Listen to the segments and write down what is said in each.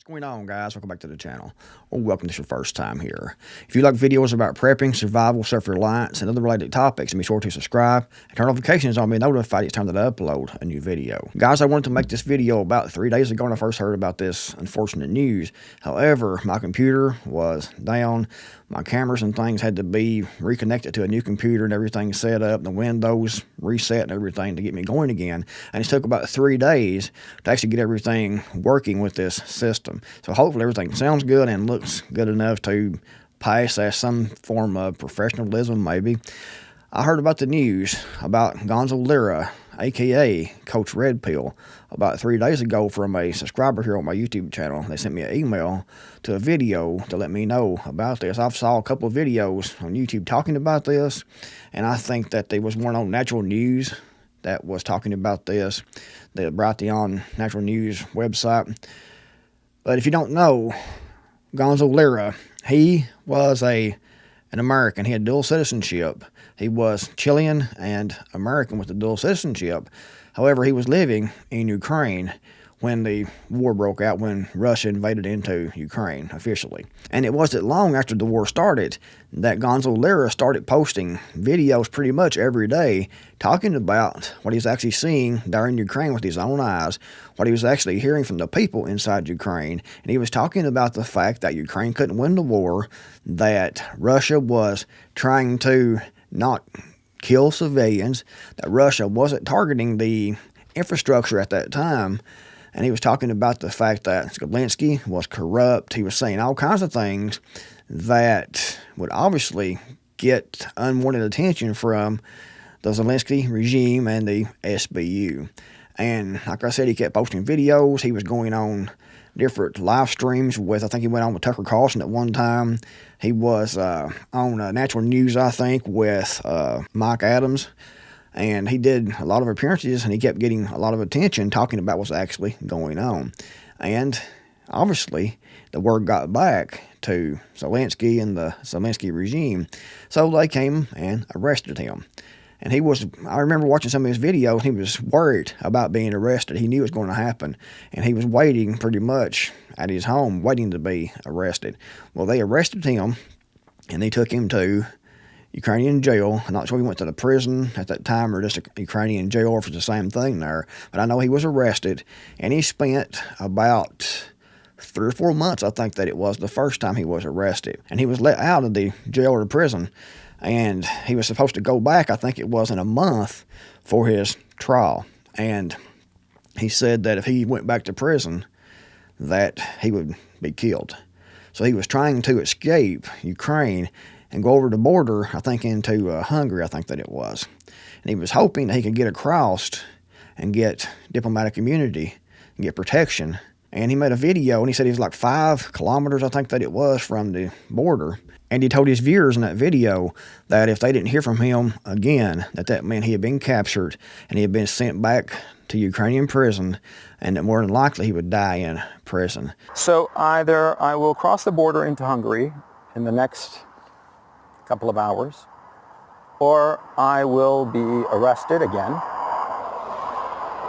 going on, guys? Welcome back to the channel, or welcome if this is your first time here. If you like videos about prepping, survival, self-reliance, and other related topics, be sure to subscribe and turn notifications on, be notified each time that I upload a new video. Guys, I wanted to make this video about 3 days ago when I first heard about this unfortunate news. However, my computer was down. My cameras and things had to be reconnected to a new computer and everything set up, the Windows reset and everything to get me going again. And it took about 3 days to actually get everything working with this system. So hopefully everything sounds good and looks good enough to pass as some form of professionalism, maybe. I heard about the news about Gonzo Lira, aka Coach Red Pill, about 3 days ago from a subscriber here on my YouTube channel. They sent me an email to a video to let me know about this. I've saw a couple of videos on YouTube talking about this, and I think that there was one on Natural News that was talking about this. They brought the on Natural News website. But if you don't know, Gonzo Lira, he was an American. He had dual citizenship. He was Chilean and American with the dual citizenship. However, he was living in Ukraine when the war broke out, when Russia invaded into Ukraine officially. And it wasn't long after the war started that Gonzo Lira started posting videos pretty much every day talking about what he was actually seeing there in Ukraine with his own eyes, what he was actually hearing from the people inside Ukraine. And he was talking about the fact that Ukraine couldn't win the war, that Russia was trying to not kill civilians, that Russia wasn't targeting the infrastructure at that time. And he was talking about the fact that Zelensky was corrupt. He was saying all kinds of things that would obviously get unwanted attention from the Zelensky regime and the SBU. And like I said, he kept posting videos. He was going on different live streams with, I think he went on with Tucker Carlson at one time. He was on Natural News, I think, with Mike Adams. And he did a lot of appearances, and he kept getting a lot of attention talking about what's actually going on. And obviously, the word got back to Zelensky and the Zelensky regime. So they came and arrested him. And I remember watching some of his videos, he was worried about being arrested. He knew it was going to happen. And he was waiting pretty much at his home, waiting to be arrested. Well, they arrested him, and they took him to Ukrainian jail. I'm not sure he went to the prison at that time or just a Ukrainian jail, or if it's the same thing there. But I know he was arrested, and he spent about 3 or 4 months, I think that it was, the first time he was arrested. And he was let out of the jail or the prison, and he was supposed to go back, I think it was in a month, for his trial. And he said that if he went back to prison, that he would be killed. So he was trying to escape Ukraine and go over the border, I think, into Hungary, I think that it was. And he was hoping that he could get across and get diplomatic immunity and get protection. And he made a video, and he said he was like 5 kilometers, I think that it was, from the border. And he told his viewers in that video that if they didn't hear from him again, that meant he had been captured and he had been sent back to Ukrainian prison, and that more than likely he would die in prison. So either I will cross the border into Hungary in the next couple of hours, or I will be arrested again,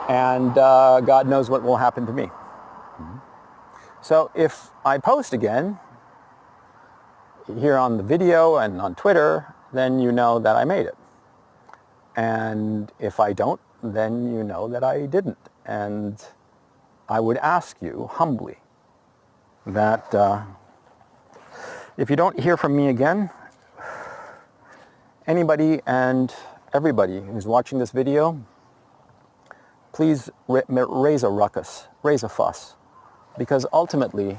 and God knows what will happen to me. Mm-hmm. So if I post again here on the video and on Twitter, then you know that I made it. And if I don't, then you know that I didn't. And I would ask you humbly that if you don't hear from me again, anybody and everybody who's watching this video, please raise a ruckus, raise a fuss. Because ultimately,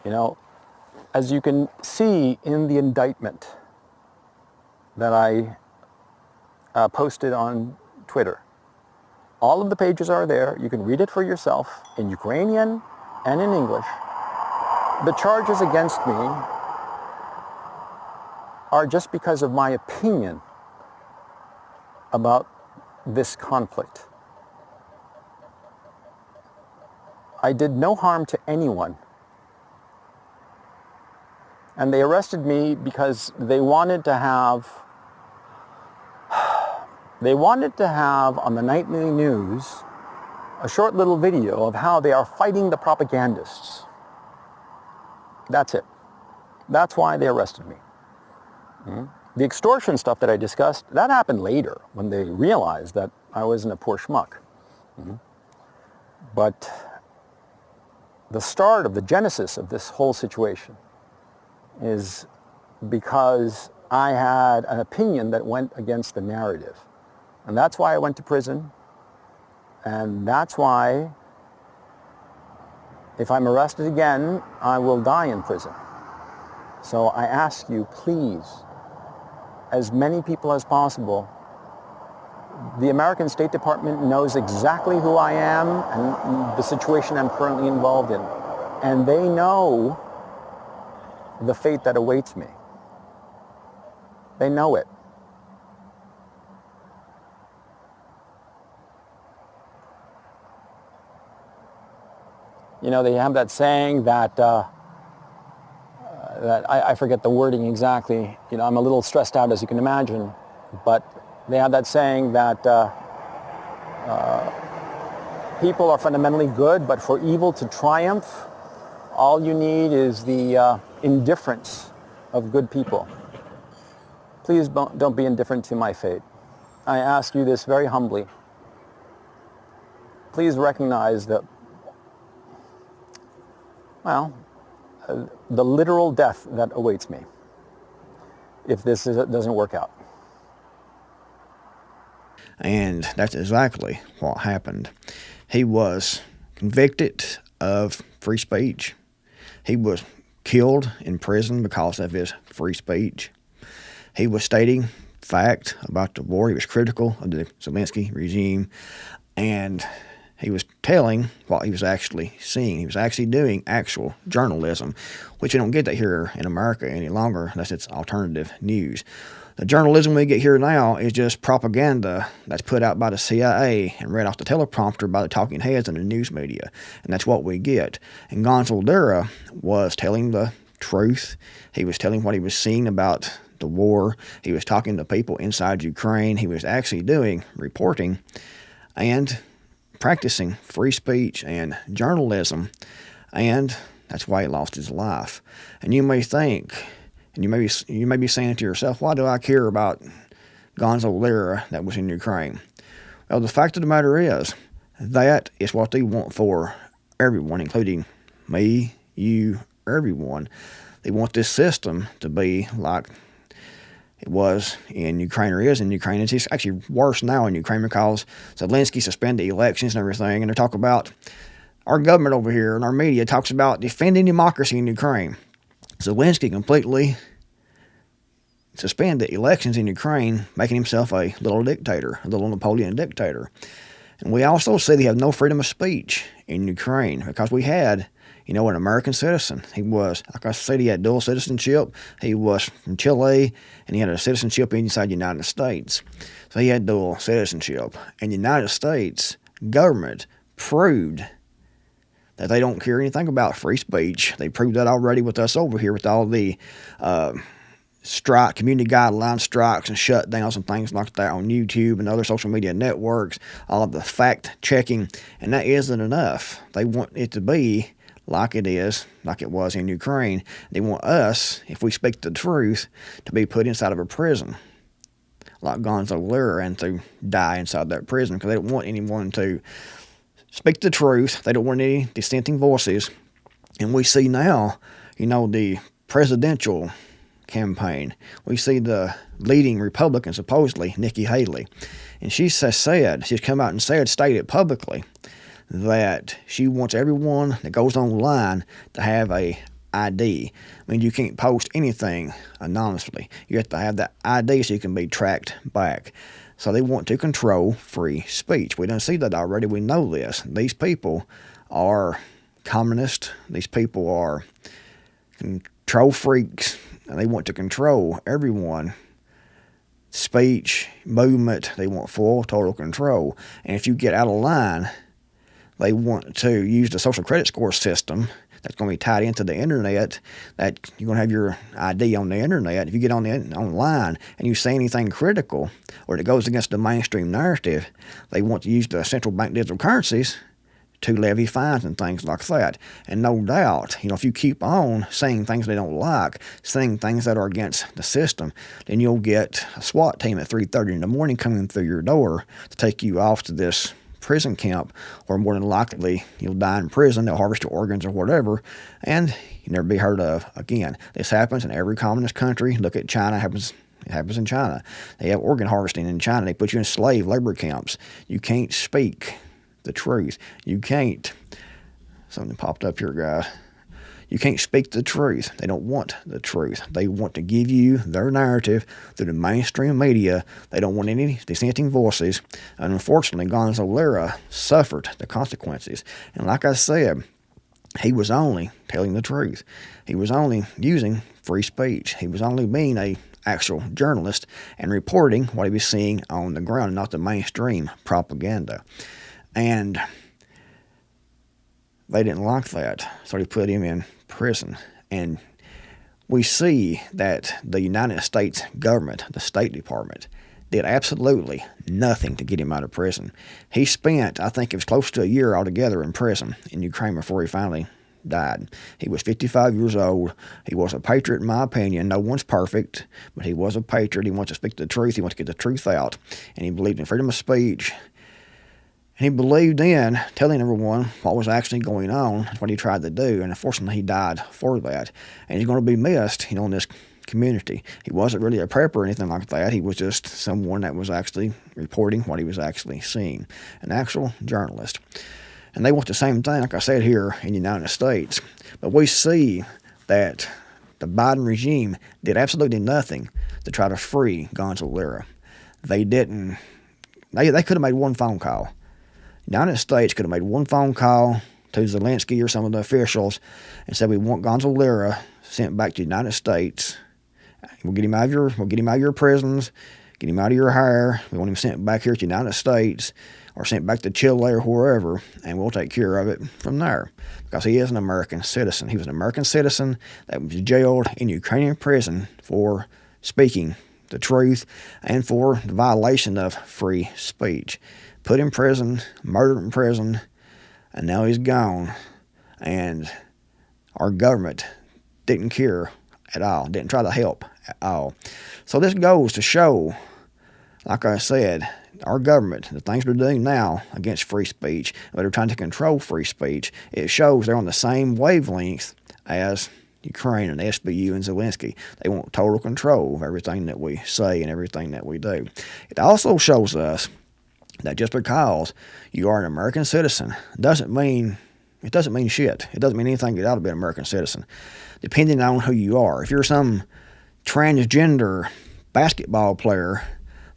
you know, as you can see in the indictment that I posted on Twitter, all of the pages are there. You can read it for yourself in Ukrainian and in English. The charges against me are just because of my opinion about this conflict. I did no harm to anyone. And they arrested me because they wanted to have on the nightly news a short little video of how they are fighting the propagandists. That's it. That's why they arrested me. The extortion stuff that I discussed, that happened later when they realized that I wasn't a poor schmuck. But the start of the genesis of this whole situation is because I had an opinion that went against the narrative. And that's why I went to prison. And that's why, if I'm arrested again, I will die in prison. So I ask you, please, as many people as possible, the American State Department knows exactly who I am and the situation I'm currently involved in. And they know the fate that awaits me. They know it. You know, they have that saying that, I forget the wording exactly. You know, I'm a little stressed out, as you can imagine. But they have that saying that people are fundamentally good, but for evil to triumph, all you need is the indifference of good people. Please don't be indifferent to my fate. I ask you this very humbly. Please recognize that, well, the literal death that awaits me if this doesn't work out. And that's exactly what happened. He was convicted of free speech. He was killed in prison because of his free speech. He was stating fact about the war. He was critical of the Zelensky regime, and he was telling what he was actually seeing. He was actually doing actual journalism, which we don't get that here in America any longer unless it's alternative news. The journalism we get here now is just propaganda that's put out by the CIA and read off the teleprompter by the talking heads in the news media, and that's what we get. And Gonzalo Lira was telling the truth. He was telling what he was seeing about the war. He was talking to people inside Ukraine. He was actually doing reporting and practicing free speech and journalism, and that's why he lost his life. And you may think, and you may be saying to yourself, why do I care about Gonzalo Lira that was in Ukraine? Well, the fact of the matter is, that is what they want for everyone, including me, you, everyone. They want this system to be like it was in Ukraine, or is in Ukraine. It's actually worse now in Ukraine because Zelensky suspended elections and everything, and they talk about our government over here and our media talks about defending democracy in Ukraine. Zelensky completely suspended elections in Ukraine, making himself a little dictator, a little Napoleon dictator. And we also see they have no freedom of speech in Ukraine because we had, an American citizen. He was, like I said, he had dual citizenship. He was from Chile, and he had a citizenship inside the United States. So he had dual citizenship. And the United States government proved that they don't care anything about free speech. They proved that already with us over here with all the community guideline strikes and shutdowns and things like that on YouTube and other social media networks, all of the fact-checking, and that isn't enough. They want it to be like it was in Ukraine. They want us, if we speak the truth, to be put inside of a prison, like Gonzalo Lira, and to die inside that prison because they don't want anyone to speak the truth. They don't want any dissenting voices. And we see now, the presidential campaign. We see the leading Republican, supposedly, Nikki Haley. And she's come out and stated publicly that she wants everyone that goes online to have a ID. I mean, you can't post anything anonymously. You have to have that ID so you can be tracked back. So they want to control free speech. We don't see that already. We know this. These people are communist. These people are control freaks, and they want to control everyone. Speech, movement, they want full, total control. And if you get out of line, they want to use the social credit score system that's going to be tied into the internet, that you're going to have your ID on the internet. If you get online and you say anything critical or that goes against the mainstream narrative, they want to use the central bank digital currencies to levy fines and things like that. And no doubt, if you keep on saying things they don't like, saying things that are against the system, then you'll get a SWAT team at 3:30 in the morning coming through your door to take you off to this prison camp, or more than likely you'll die in prison. They'll harvest your organs or whatever, and you'll never be heard of again. This happens in every communist country. Look at China. It happens in China. They have organ harvesting in China. They put you in slave labor camps. You can't speak the truth. You can't. Something popped up here, guys. You can't speak the truth. They don't want the truth. They want to give you their narrative through the mainstream media. They don't want any dissenting voices. And unfortunately, Gonzo Lira suffered the consequences. And like I said, he was only telling the truth. He was only using free speech. He was only being a actual journalist and reporting what he was seeing on the ground, not the mainstream propaganda. And they didn't like that, so they put him in prison. And we see that the United States government, the State Department, did absolutely nothing to get him out of prison. He spent, I think it was close to a year altogether in prison in Ukraine before he finally died. He was 55 years old. He was a patriot, in my opinion. No one's perfect, but he was a patriot. He wanted to speak the truth. He wanted to get the truth out. And he believed in freedom of speech. And he believed in telling everyone what was actually going on. That's what he tried to do. And unfortunately, he died for that. And he's going to be missed, in this community. He wasn't really a prepper or anything like that. He was just someone that was actually reporting what he was actually seeing. An actual journalist. And they want the same thing, like I said, here in the United States. But we see that the Biden regime did absolutely nothing to try to free Gonzo Lira. They didn't. They could have made one phone call. The United States could have made one phone call to Zelensky or some of the officials and said, we want Gonzo Lira sent back to the United States. We'll get him out of your prisons, get him out of your hair. We want him sent back here to the United States or sent back to Chile or wherever, and we'll take care of it from there. Because he is an American citizen. He was an American citizen that was jailed in Ukrainian prison for speaking the truth and for the violation of free speech. Put in prison, murdered in prison, and now he's gone. And our government didn't care at all, didn't try to help at all. So this goes to show, like I said, our government, the things they're doing now against free speech, but they're trying to control free speech, it shows they're on the same wavelength as Ukraine and SBU and Zelensky. They want total control of everything that we say and everything that we do. It also shows us that just because you are an American citizen doesn't mean shit. It doesn't mean anything. You ought to be an American citizen, depending on who you are. If you're some transgender basketball player,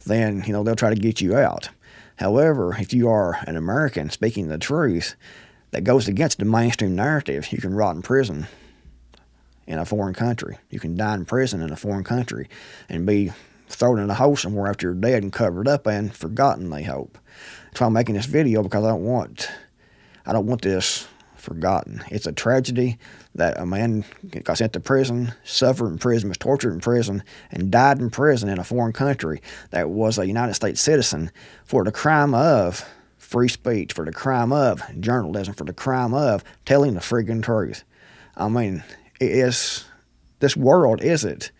then they'll try to get you out. However, if you are an American speaking the truth that goes against the mainstream narrative, you can rot in prison in a foreign country. You can die in prison in a foreign country and be thrown in a hole somewhere after you're dead and covered up and forgotten, they hope. That's why I'm making this video, because I don't want this forgotten. It's a tragedy that a man got sent to prison, suffered in prison, was tortured in prison, and died in prison in a foreign country that was a United States citizen for the crime of free speech, for the crime of journalism, for the crime of telling the friggin' truth. I mean, this world isn't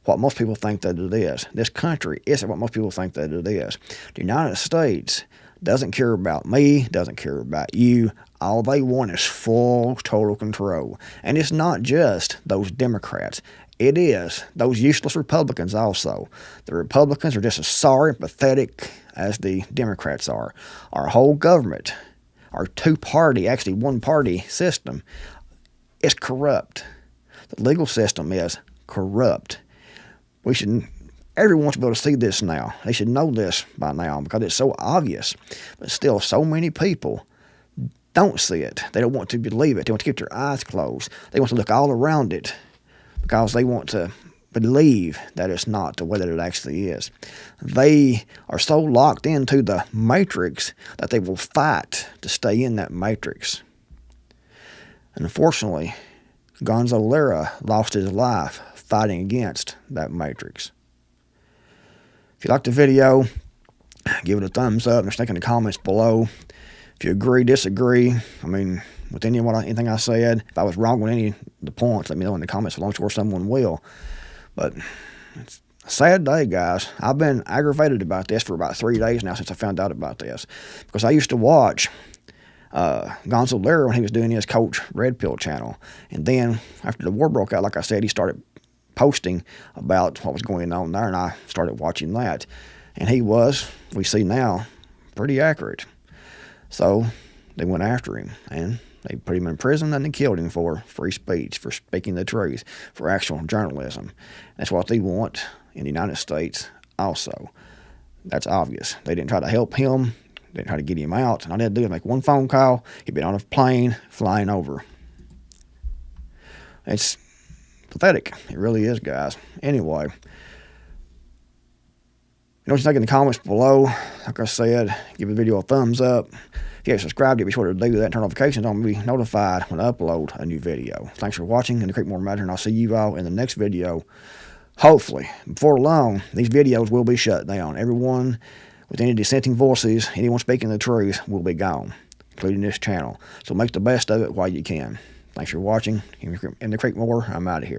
what most people think that it is. This country isn't what most people think that it is. The United States doesn't care about me, doesn't care about you. All they want is full, total control. And it's not just those Democrats. It is those useless Republicans also. The Republicans are just as sorry and pathetic as the Democrats are. Our whole government, our two-party, actually one-party system, is corrupt. The legal system is corrupt. Everyone should be able to see this now. They should know this by now because it's so obvious. But still, so many people don't see it. They don't want to believe it. They want to keep their eyes closed. They want to look all around it because they want to believe that it's not the way that it actually is. They are so locked into the matrix that they will fight to stay in that matrix. And unfortunately, Gonzo Lira lost his life fighting against that matrix. If you liked the video, give it a thumbs up and stick in the comments below. If you agree, disagree, I mean, with anything I said, if I was wrong with any of the points, let me know in the comments below, or someone will. But it's a sad day, guys. I've been aggravated about this for about 3 days now since I found out about this. Because I used to watch Gonzo Lehrer when he was doing his Coach Red Pill channel. And then after the war broke out, like I said, he started posting about what was going on there, and I started watching that. And he was, we see now, pretty accurate. So they went after him, and they put him in prison, and they killed him for free speech, for speaking the truth, for actual journalism. That's what they want in the United States also. That's obvious. They didn't try to help him. They didn't try to get him out. And all they had to do was make one phone call. He'd been on a plane flying over. It's pathetic. It really is, guys. Anyway, you know what you think in the comments below. Like I said, give the video a thumbs up. If you haven't subscribed, be sure to do that and turn notifications on to be notified when I upload a new video. Thanks for watching in the Creekmore Matter, and I'll see you all in the next video. Hopefully, before long, these videos will be shut down. Everyone with any dissenting voices, anyone speaking the truth, will be gone, including this channel. So make the best of it while you can. Thanks for watching. In the Creekmore, I'm out of here.